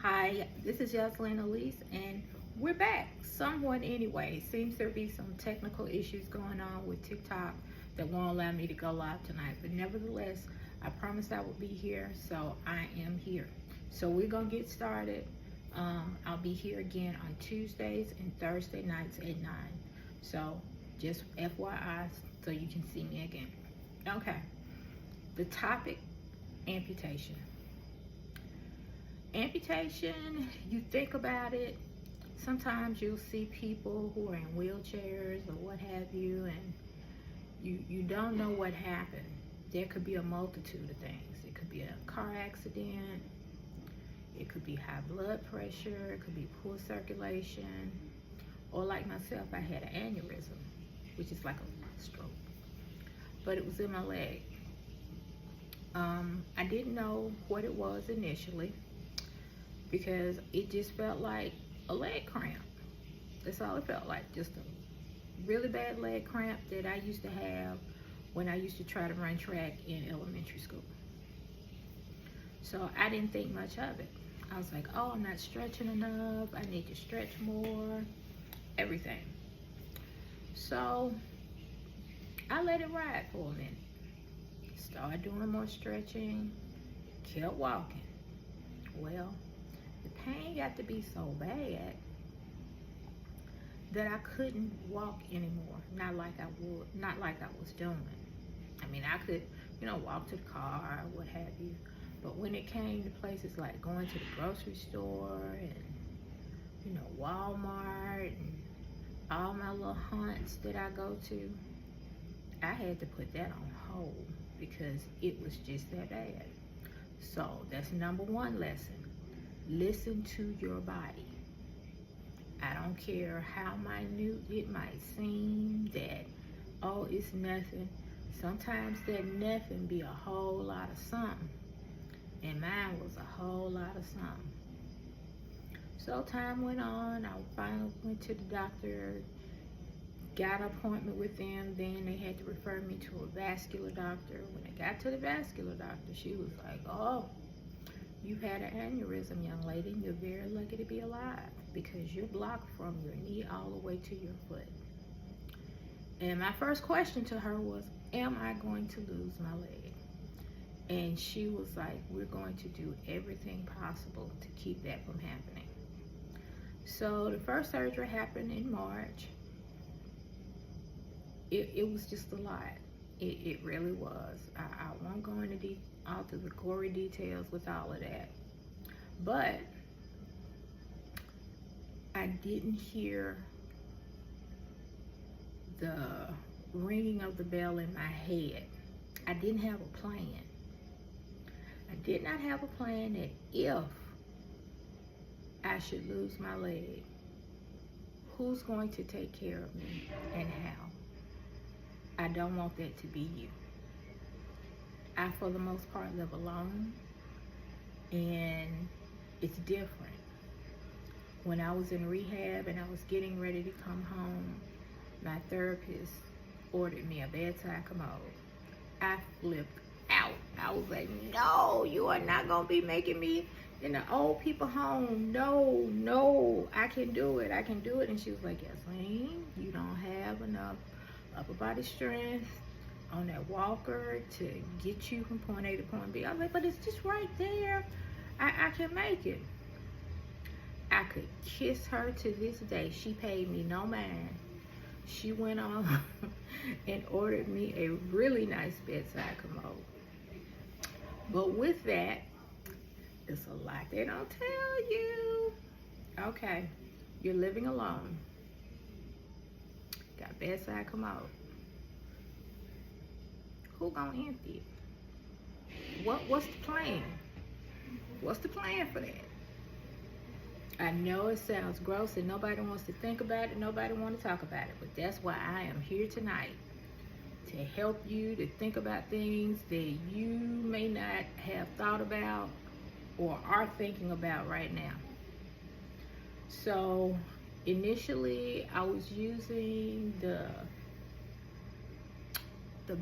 Hi, this is Jocelyn Elise, and we're back somewhat anyway. Seems there be some technical issues going on with TikTok that won't allow me to go live tonight. But nevertheless, I promised I would be here, so I am here. So we're going to get started. I'll be here again on Tuesdays and Thursday nights at 9. So just FYI, so you can see me again. Okay, the topic, amputation. Amputation, you think about it, sometimes you'll see people who are in wheelchairs or what have you, and you don't know what happened. There could be a multitude of things. It could be a car accident, it could be high blood pressure, it could be poor circulation, or like myself, I had an aneurysm, which is like a stroke, but it was in my leg. I didn't know what it was initially, because it just felt like a leg cramp. That's all it felt like, just a really bad leg cramp that I used to have when I used to try to run track in elementary school. So I didn't think much of it. I was like, oh, I'm not stretching enough, I need to stretch more, everything. So I let it ride for a minute. Started doing more stretching, kept walking. Well, the pain got to be so bad that I couldn't walk anymore. Not like I was doing. I mean, I could, walk to the car, what have you. But when it came to places like going to the grocery store and, Walmart and all my little hunts that I go to, I had to put that on hold because it was just that bad. So that's number one lesson. Listen to your body. I don't care how minute it might seem that, oh, it's nothing. Sometimes that nothing be a whole lot of something. And mine was a whole lot of something. So time went on. I finally went to the doctor, got an appointment with them. Then they had to refer me to a vascular doctor. When I got to the vascular doctor, she was like, oh, you've had an aneurysm, young lady, and you're very lucky to be alive because you're blocked from your knee all the way to your foot. And my first question to her was, am I going to lose my leg? And she was like, we're going to do everything possible to keep that from happening. So the first surgery happened in March. It was just a lot. It really was. I won't go into all the gory details with all of that. But I didn't hear the ringing of the bell in my head. I didn't have a plan. I did not have a plan that if I should lose my leg, who's going to take care of me and how? I don't want that to be you. I, for the most part, live alone, and it's different. When I was in rehab and I was getting ready to come home, my therapist ordered me a bedside commode. I flipped out. I was like, no, you are not going to be making me in the old people home. No, I can do it. I can do it. And she was like, Yasleen, you don't have enough upper body strength on that walker to get you from point A to point B. I was like, but it's just right there. I can make it. I could kiss her to this day. She paid me no mind. She went on and ordered me a really nice bedside commode. But with that, it's a lot they don't tell you. Okay, you're living alone. Got bedside commode. Who gonna empty it? What's the plan? What's the plan for that? I know it sounds gross and nobody wants to think about it, nobody wants to talk about it, but that's why I am here tonight, to help you to think about things that you may not have thought about or are thinking about right now. So initially I was using the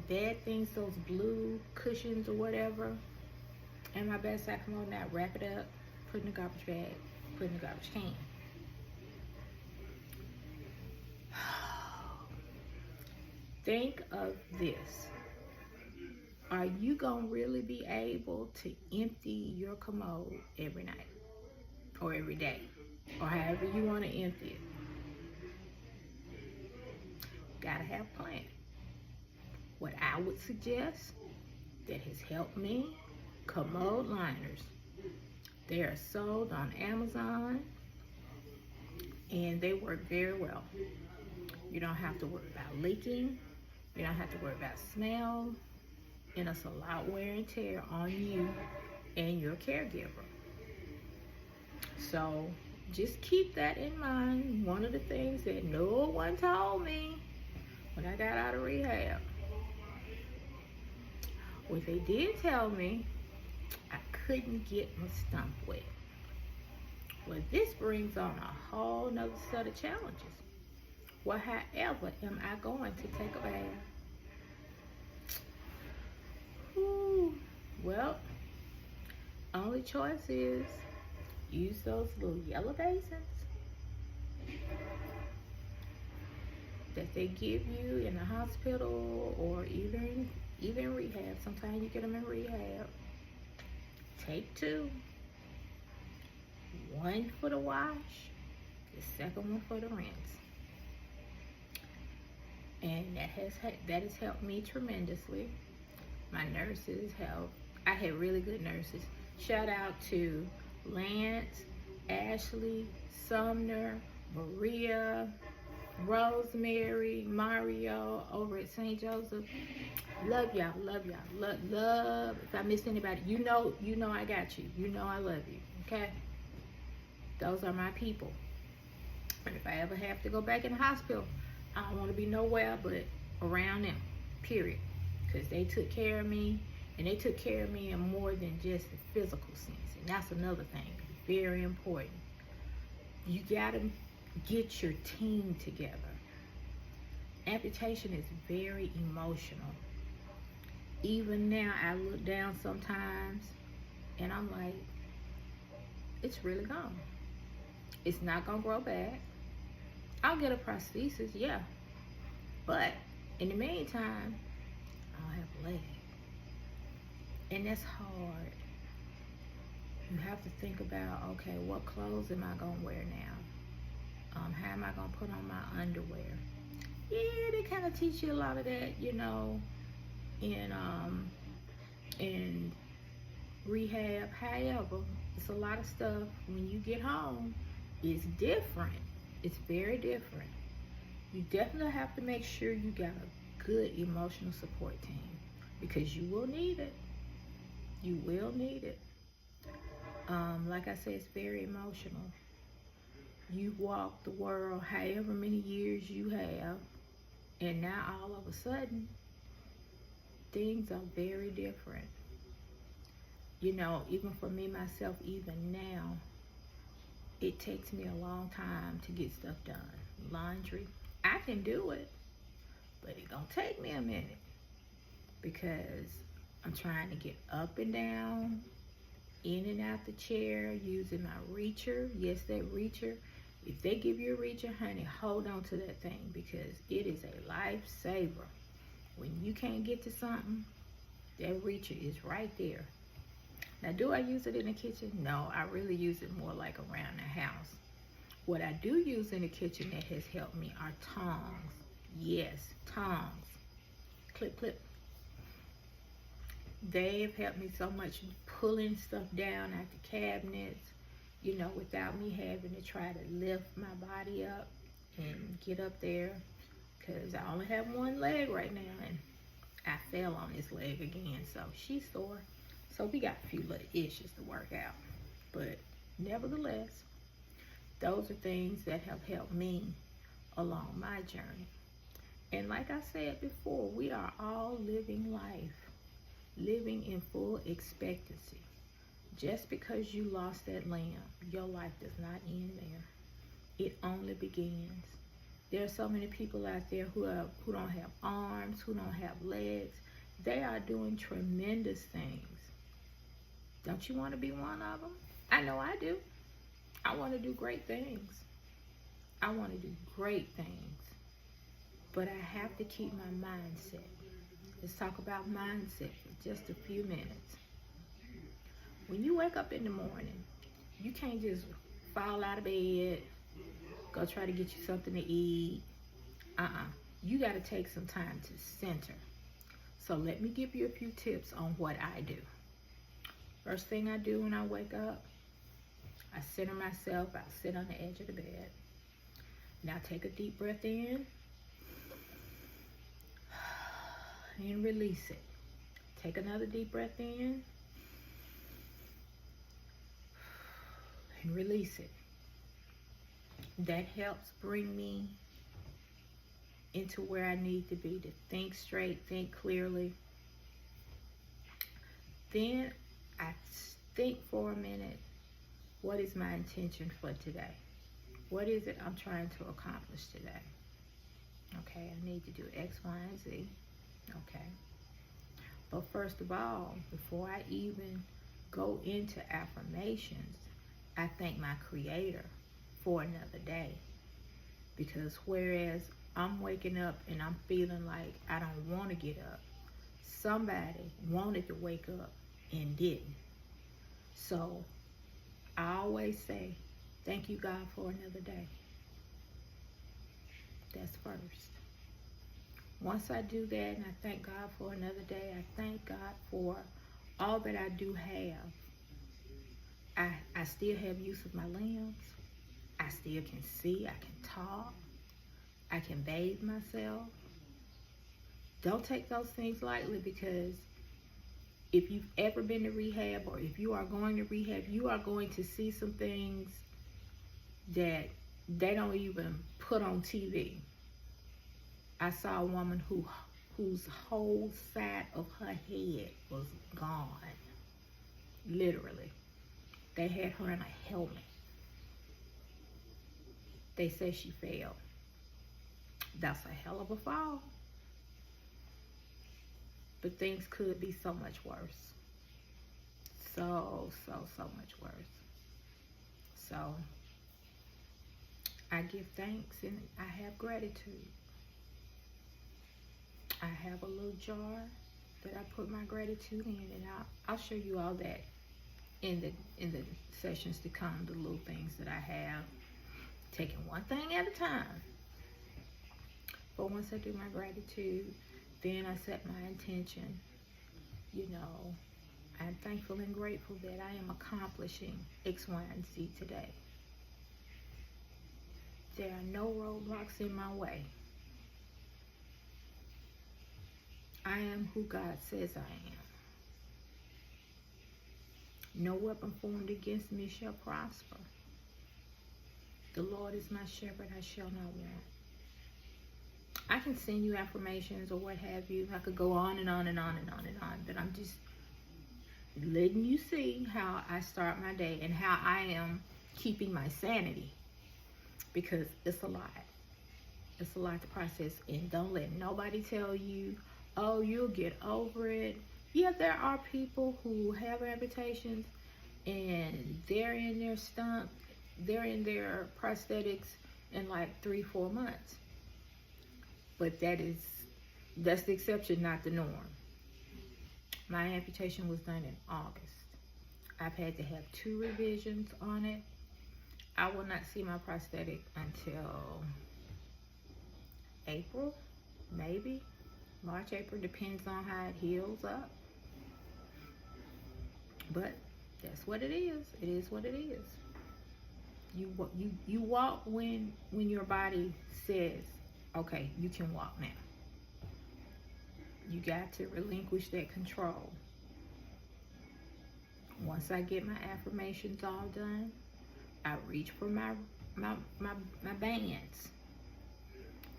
bed things, those blue cushions or whatever, and my bedside commode, now wrap it up. put in the garbage bag, put in the garbage can. Think of this. Are you going to really be able to empty your commode every night or every day or however you want to empty it? Gotta have a plan. What I would suggest that has helped me, commode liners. They are sold on Amazon and they work very well. You don't have to worry about leaking. You don't have to worry about smell. And it's a lot wear and tear on you and your caregiver. So just keep that in mind. One of the things that no one told me when I got out of rehab. What they did tell me, I couldn't get my stump wet. Well, this brings on a whole nother set of challenges. Well, however am I going to take a bath? Well, only choice is use those little yellow basins that they give you in the hospital or even rehab. Sometimes you get them in rehab. Take 2. 1 for the wash, the second one for the rinse. And that has helped me tremendously. My nurses I had really good nurses. Shout out to Lance, Ashley, Sumner, Maria, Rosemary, Mario over at St. Joseph. Love y'all, love y'all, love. If I miss anybody, you know I got you. You know I love you, okay? Those are my people. And if I ever have to go back in the hospital, I don't want to be nowhere but around them, period. Because they took care of me, and they took care of me in more than just the physical sense. And that's another thing, very important. You got to get your team together. Amputation is very emotional. Even now, I look down sometimes, and I'm like, it's really gone. It's not going to grow back. I'll get a prosthesis, yeah. But in the meantime, I'll have a leg. And that's hard. You have to think about, okay, what clothes am I going to wear now? How am I going to put on my underwear? Yeah, they kind of teach you a lot of that, in rehab. However, it's a lot of stuff when you get home. It's different. It's very different. You definitely have to make sure you got a good emotional support team because you will need it. You will need it. Like I said, it's very emotional. You walk the world however many years you have, and now all of a sudden, things are very different. Even for me, myself, even now, it takes me a long time to get stuff done. Laundry, I can do it, but it's gonna take me a minute because I'm trying to get up and down, in and out the chair, using my reacher. Yes, that reacher. If they give you a reacher, honey, hold on to that thing because it is a lifesaver. When you can't get to something, that reacher is right there. Now, do I use it in the kitchen? No, I really use it more like around the house. What I do use in the kitchen that has helped me are tongs. Yes, tongs. Clip, clip. They have helped me so much pulling stuff down out the cabinets, without me having to try to lift my body up and get up there because I only have one leg right now and I fell on this leg again, so she's sore. So we got a few little issues to work out, but nevertheless, those are things that have helped me along my journey. And like I said before, we are all living life, living in full expectancy. Just because you lost that limb, your life does not end there. It only begins. There are so many people out there who don't have arms, who don't have legs. They are doing tremendous things. Don't you want to be one of them? I know I do. I want to do great things. I want to do great things. But I have to keep my mindset. Let's talk about mindset for just a few minutes. When you wake up in the morning, you can't just fall out of bed, go try to get you something to eat. You got to take some time to center. So let me give you a few tips on what I do. First thing I do when I wake up, I center myself. I sit on the edge of the bed. Now take a deep breath in and release it. Take another deep breath in and release it. That helps bring me into where I need to be, to think straight, think clearly. Then I think for a minute, what is my intention for today? What is it I'm trying to accomplish today? Okay, I need to do X, Y, and Z. Okay. But first of all, before I even go into affirmations, I thank my Creator for another day. Because whereas I'm waking up and I'm feeling like I don't want to get up, somebody wanted to wake up and didn't. So I always say, thank you, God, for another day. That's first. Once I do that and I thank God for another day, I thank God for all that I do have. I still have use of my limbs. I still can see, I can talk, I can bathe myself. Don't take those things lightly, because if you've ever been to rehab, or if you are going to rehab, you are going to see some things that they don't even put on TV. I saw a woman whose whole side of her head was gone. Literally. They had her in a helmet. They say she fell. That's a hell of a fall. But things could be so much worse. So much worse. So I give thanks and I have gratitude. I have a little jar that I put my gratitude in, and I'll show you all that in the sessions to come, the little things that I have, taking one thing at a time. But once I do my gratitude, then I set my intention. I'm thankful and grateful that I am accomplishing X, Y, and Z today. There are no roadblocks in my way. I am who God says I am. No weapon formed against me shall prosper. The Lord is my shepherd, I shall not want. I can send you affirmations or what have you. I could go on and on and on and on and on, but I'm just letting you see how I start my day and how I am keeping my sanity, because it's a lot. It's a lot to process, and don't let nobody tell you, oh, you'll get over it. Yeah, there are people who have amputations and they're in their prosthetics in like 3-4 months. But that's the exception, not the norm. My amputation was done in August. I've had to have 2 revisions on it. I will not see my prosthetic until April, maybe March, April, depends on how it heals up. But that's what it is. It is what it is. You walk when your body says, okay, you can walk now. You got to relinquish that control. Once I get my affirmations all done, I reach for my bands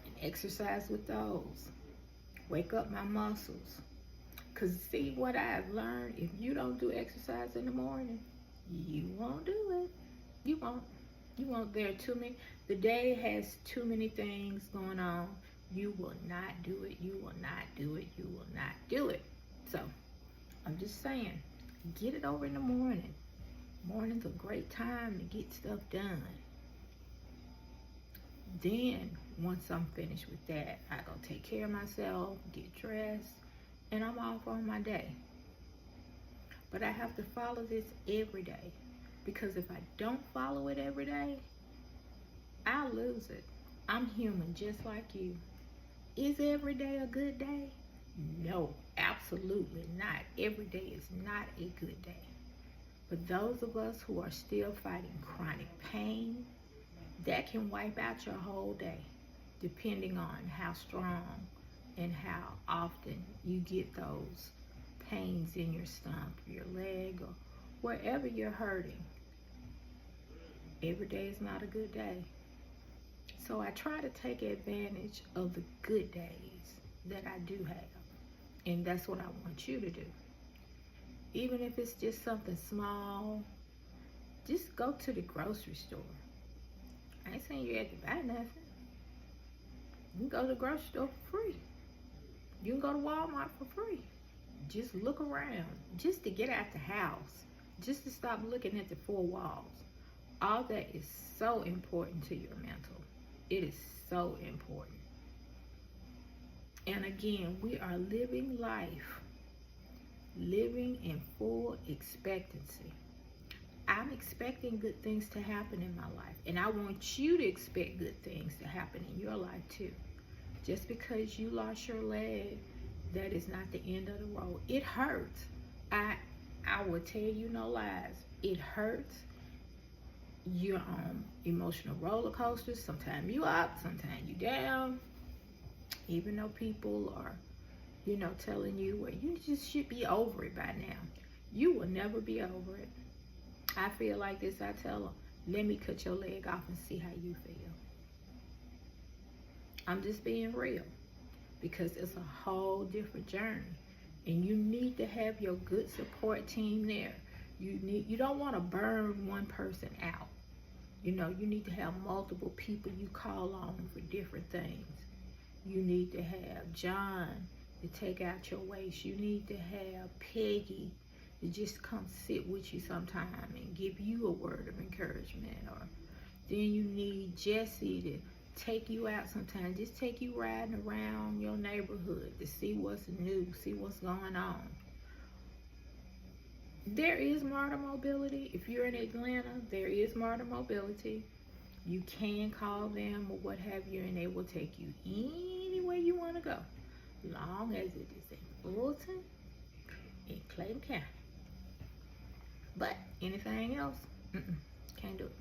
and exercise with those. Wake up my muscles. Because see what I've learned, if you don't do exercise in the morning, you won't do it. You won't. There are too many. The day has too many things going on. You will not do it. You will not do it. You will not do it. So, I'm just saying, get it over in the morning. morning's a great time to get stuff done. Then, once I'm finished with that, I go take care of myself, get dressed, and I'm off on my day. But I have to follow this every day, because if I don't follow it every day, I'll lose it. I'm human just like you. Is every day a good day? No, absolutely not. Every day is not a good day. But those of us who are still fighting chronic pain, that can wipe out your whole day, depending on how strong and how often you get those pains in your stomach, your leg, or wherever you're hurting. Every day is not a good day. So I try to take advantage of the good days that I do have. And that's what I want you to do. Even if it's just something small, just go to the grocery store. I ain't saying you have to buy nothing. You can go to the grocery store for free. You can go to Walmart for free. Just look around. Just to get out the house. Just to stop looking at the four walls. All that is so important to your mental. It is so important. And again, we are living life. Living in full expectancy. I'm expecting good things to happen in my life. And I want you to expect good things to happen in your life too. Just because you lost your leg, that is not the end of the road. It hurts. I will tell you no lies. It hurts. You're on emotional roller coasters. Sometimes you up, sometimes you down. Even though people are, telling you, well, you just should be over it by now. You will never be over it. I feel like this, I tell them, let me cut your leg off and see how you feel. I'm just being real, because it's a whole different journey. And you need to have your good support team there. You don't want to burn one person out. You need to have multiple people you call on for different things. You need to have John to take out your waste. You need to have Peggy to just come sit with you sometime and give you a word of encouragement. Or then you need Jesse to take you out sometime. Just take you riding around your neighborhood to see what's new, see what's going on. There is MARTA mobility. If you're in Atlanta, there is MARTA mobility. You can call them or what have you, and they will take you anywhere you want to go, long as it is in Fulton, in Clayton County. But anything else, can't do it.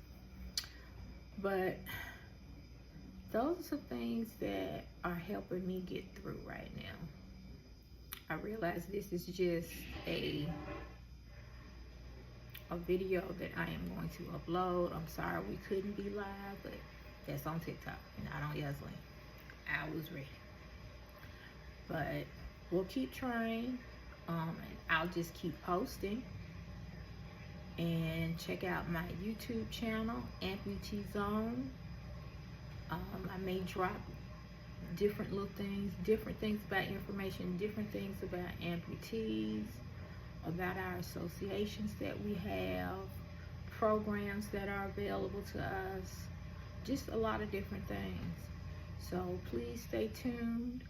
But those are some things that are helping me get through right now. I realize this is just a video that I am going to upload. I'm sorry we couldn't be live, but that's on TikTok, not on Yesling. I was ready. But we'll keep trying, and I'll just keep posting. And check out my YouTube channel, Amputation Zone. I may drop different little things, different things about information, different things about amputees, about our associations that we have, programs that are available to us, just a lot of different things. So please stay tuned.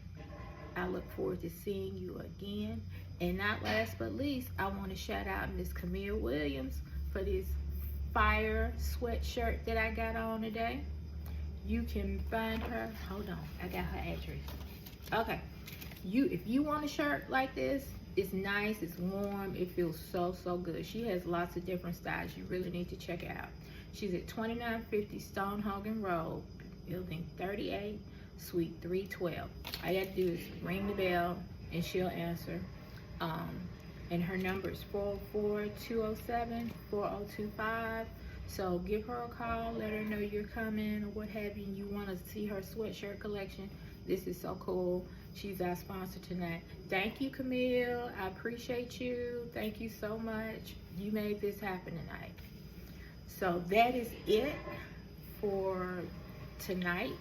I look forward to seeing you again. And not last but least, I want to shout out Miss Camille Williams for this fire sweatshirt that I got on today. You can find her, hold on, I got her address. Okay, if you want a shirt like this, it's nice, it's warm, it feels so good. She has lots of different styles you really need to check out. She's at 2950 Stonehagen Road, Building 38, Suite 312. All you have to do is ring the bell and she'll answer. And her number is 44207-4025. So give her a call, let her know you're coming or what have you, and you want to see her sweatshirt collection. This is so cool. She's our sponsor tonight. Thank you, Camille. I appreciate you. Thank you so much. You made this happen tonight. So that is it for tonight.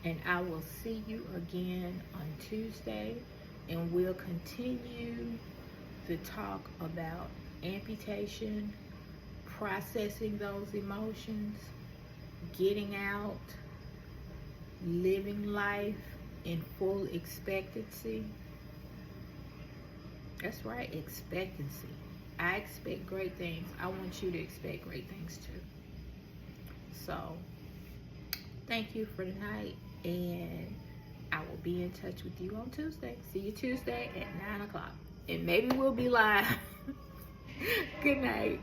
And I will see you again on Tuesday. And we'll continue to talk about amputation, processing those emotions, getting out, living life in full expectancy. That's right, expectancy. I expect great things. I want you to expect great things too. So, thank you for tonight, and I will be in touch with you on Tuesday. See you Tuesday at 9 o'clock. And maybe we'll be live. Good night.